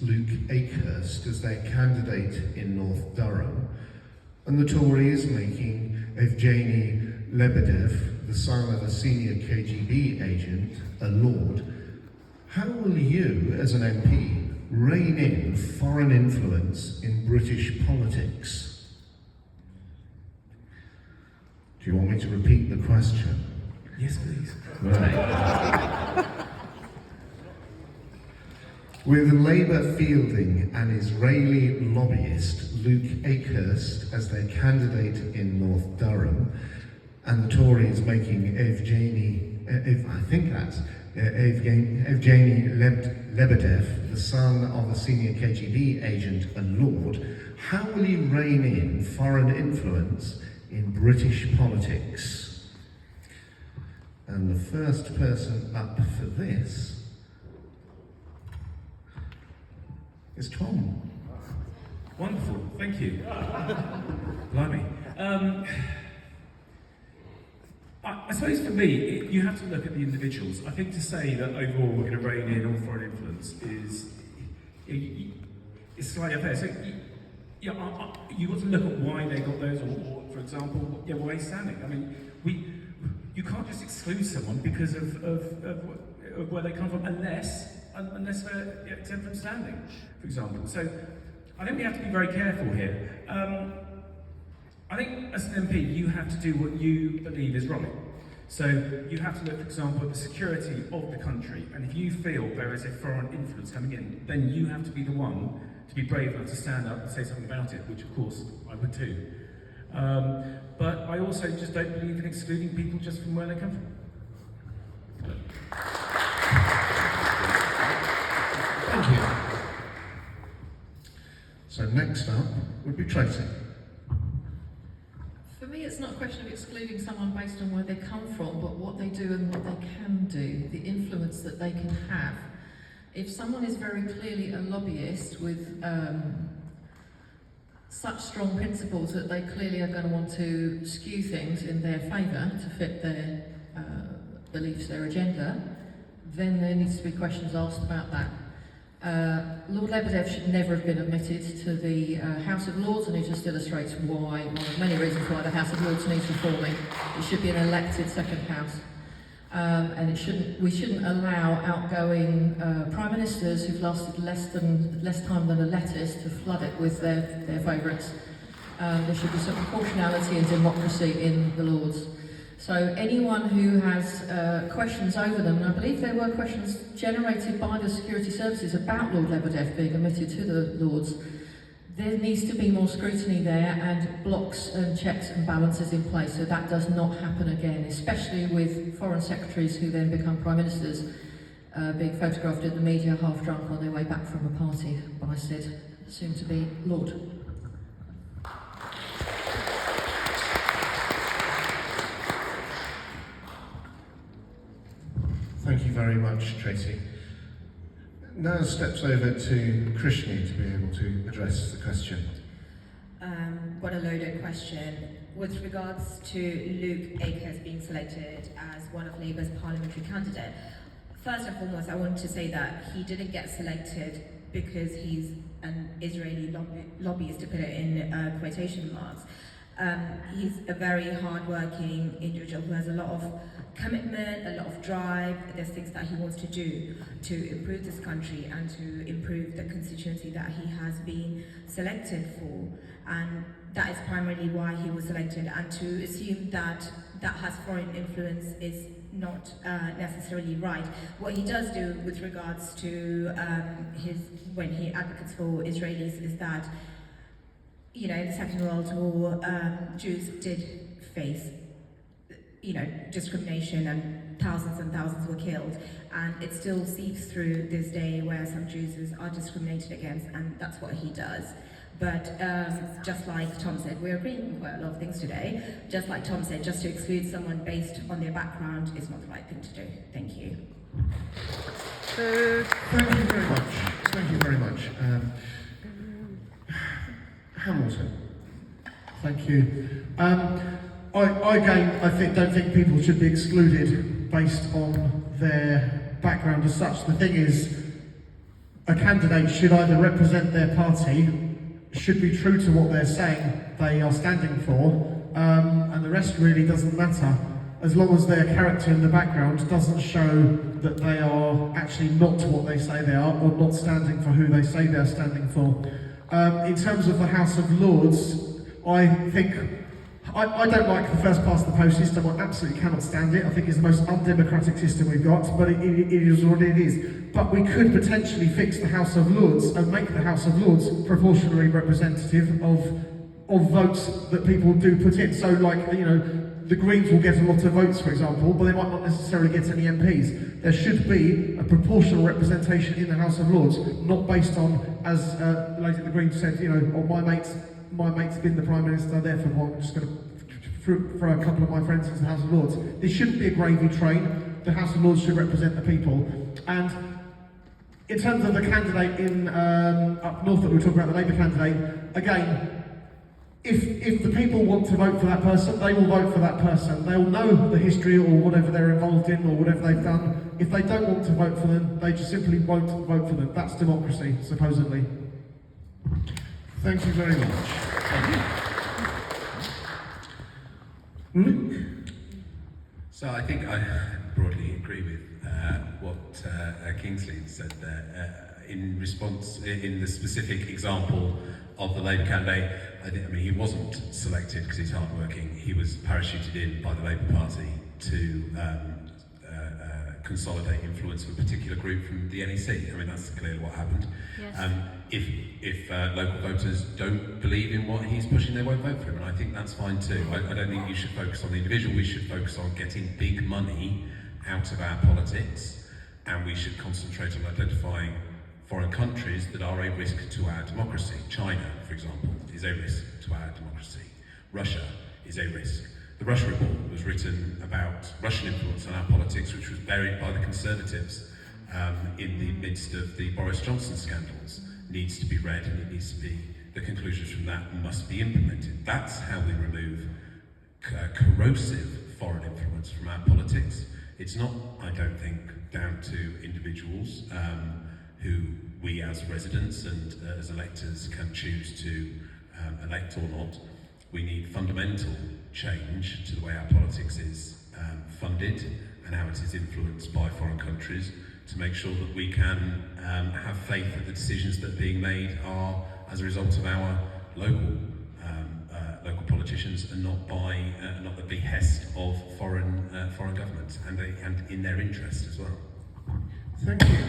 Luke Akehurst as their candidate in North Durham, and the Tories making Evgeny Lebedeve, the son of a senior KGB agent, a lord, how will you, as an MP, rein in foreign influence in British politics? Do you want me to repeat the question? Yes, please. Right. With Labour fielding an Israeli lobbyist, Luke Akehurst, as their candidate in North Durham, and the Tories making Evgeny Lebedev, the son of a senior KGB agent, a lord, how will you rein in foreign influence in British politics? And the first person up for this is Tom. Wonderful, thank you. Blimey. I suppose for me, you have to look at the individuals. I think to say that overall we're going to rein in all foreign influence is slightly unfair. So you've got to look at why they got those, or for example, why he's standing. I mean, you can't just exclude someone because of where they come from, unless they're exempt from standing, for example. So I think we have to be very careful here. I think as an MP, you have to do what you believe is right. So you have to look, for example, at the security of the country, and if you feel there is a foreign influence coming in, then you have to be the one to be brave enough to stand up and say something about it, which of course I would too. But I also just don't believe in excluding people just from where they come from. Thank you. So next up would be Tracy. For me, it's not a question of excluding someone based on where they come from, but what they do and what they can do, the influence that they can have. If someone is very clearly a lobbyist with such strong principles that they clearly are going to want to skew things in their favour to fit their beliefs, their agenda, then there needs to be questions asked about that. Lord Lebedev should never have been admitted to the House of Lords, and it just illustrates why, one of many reasons why the House of Lords needs reforming. It should be an elected second house. And we shouldn't allow outgoing prime ministers who've lasted less time than a lettuce to flood it with their favourites. There should be some proportionality and democracy in the Lords. So anyone who has questions over them, and I believe there were questions generated by the security services about Lord Lebedev being admitted to the Lords, there needs to be more scrutiny there and blocks and checks and balances in place so that does not happen again, especially with foreign secretaries who then become prime ministers being photographed in the media half drunk on their way back from a party by said soon to be Lord. Thank you very much, Tracy. Now steps over to Krishni to be able to address the question. What a loaded question. With regards to Luke Akehurst being selected as one of Labour's parliamentary candidates, first and foremost, I want to say that he didn't get selected because he's an Israeli lobbyist, to put it in quotation marks. He's a very hard-working individual who has a lot of commitment, a lot of drive. There's things that he wants to do to improve this country and to improve the constituency that he has been selected for. And that is primarily why he was selected. And to assume that that has foreign influence is not necessarily right. What he does do with regards to when he advocates for Israelis is that, you know, in the Second World War, Jews did face, you know, discrimination, and thousands were killed, and it still seeps through this day where some Jews are discriminated against, and that's what he does. But just like Tom said, we're agreeing on quite a lot of things today. Just like Tom said, just to exclude someone based on their background is not the right thing to do. Thank you. Thank you very much. Thank you very much. Hamilton. Thank you. I don't think people should be excluded based on their background as such. The thing is, a candidate should either represent their party, should be true to what they're saying they are standing for, and the rest really doesn't matter, as long as their character in the background doesn't show that they are actually not what they say they are, or not standing for who they say they're standing for. In terms of the House of Lords, I think I don't like the first past the post system. I absolutely cannot stand it. I think it's the most undemocratic system we've got, but it is what it is. But we could potentially fix the House of Lords and make the House of Lords proportionally representative of votes that people do put in. So, like, you know, the Greens will get a lot of votes, for example, but they might not necessarily get any MPs. There should be a proportional representation in the House of Lords, not based on, as the lady at the Greens said, you know, oh, my mate's been the Prime Minister, therefore I'm just going to throw a couple of my friends into the House of Lords. This shouldn't be a gravy train. The House of Lords should represent the people. And in terms of the candidate in up north that we were talking about, the Labour candidate, again, if the people want to vote for that person, they will vote for that person. They'll know the history or whatever they're involved in or whatever they've done. If they don't want to vote for them, they just simply won't vote for them. That's democracy, supposedly. Thank you very much. Luke? So I think I broadly agree with what Kingsley said there. In response, in the specific example of the Labour candidate, I mean, he wasn't selected because he's hardworking. He was parachuted in by the Labour Party to consolidate influence of a particular group from the NEC. I mean, that's clearly what happened. Yes. If local voters don't believe in what he's pushing, they won't vote for him, and I think that's fine too. I don't think you should focus on the individual. We should focus on getting big money out of our politics, and we should concentrate on identifying foreign countries that are a risk to our democracy. China, for example, is a risk to our democracy. Russia is a risk. The Russia report was written about Russian influence on our politics, which was buried by the Conservatives in the midst of the Boris Johnson scandals. Needs to be read, and it needs to be, the conclusions from that must be implemented. That's how we remove corrosive foreign influence from our politics. It's not, I don't think, down to individuals who we as residents and as electors can choose to elect or not. We need fundamental change to the way our politics is funded and how it is influenced by foreign countries, to make sure that we can have faith that the decisions that are being made are as a result of our local politicians and not by not the behest of foreign governments and in their interest as well. Thank you.